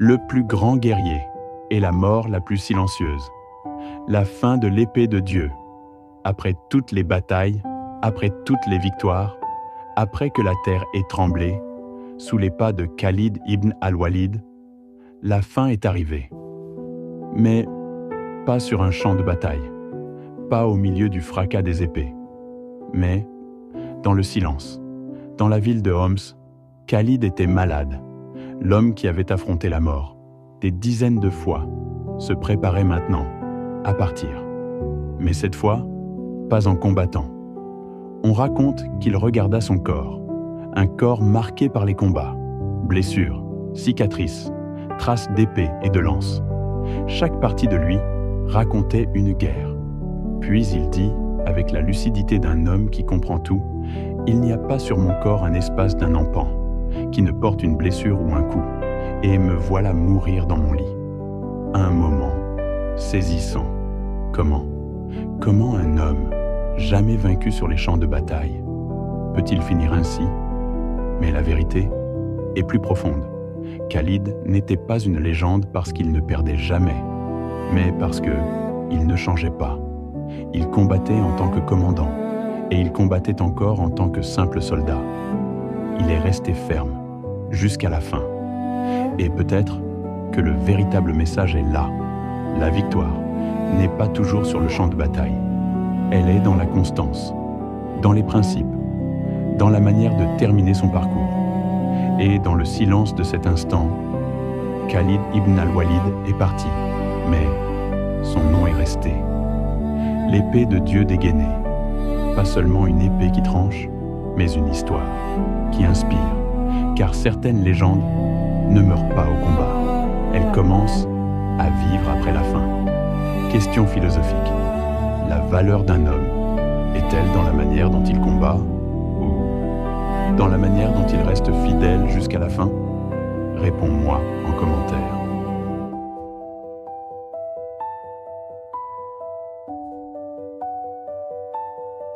le plus grand guerrier et la mort la plus silencieuse. La fin de l'épée de Dieu. Après toutes les batailles, après toutes les victoires, après que la terre ait tremblé, sous les pas de Khalid ibn al-Walid, la fin est arrivée. Mais pas sur un champ de bataille, pas au milieu du fracas des épées, mais dans le silence. Dans la ville de Homs, Khalid était malade. L'homme qui avait affronté la mort, des dizaines de fois, se préparait maintenant à partir. Mais cette fois, pas en combattant. On raconte qu'il regarda son corps, un corps marqué par les combats, blessures, cicatrices, traces d'épée et de lance. Chaque partie de lui racontait une guerre. Puis il dit, avec la lucidité d'un homme qui comprend tout, « Il n'y a pas sur mon corps un espace d'un empan, qui ne porte une blessure ou un coup, et me voilà mourir dans mon lit. » Un moment saisissant. Comment un homme, jamais vaincu sur les champs de bataille, peut-il finir ainsi? Mais la vérité est plus profonde. Khalid n'était pas une légende parce qu'il ne perdait jamais, mais parce qu'il ne changeait pas. Il combattait en tant que commandant, et il combattait encore en tant que simple soldat. Il est resté ferme, jusqu'à la fin. Et peut-être que le véritable message est là. La victoire n'est pas toujours sur le champ de bataille. Elle est dans la constance, dans les principes, dans la manière de terminer son parcours. Et dans le silence de cet instant, Khalid ibn al-Walid est parti, mais son nom est resté. L'épée de Dieu dégainée, pas seulement une épée qui tranche, mais une histoire qui inspire, car certaines légendes ne meurent pas au combat, elles commencent à vivre après la fin. Question philosophique. La valeur d'un homme est-elle dans la manière dont il combat ou dans la manière dont il reste fidèle jusqu'à la fin? Réponds-moi en commentaire.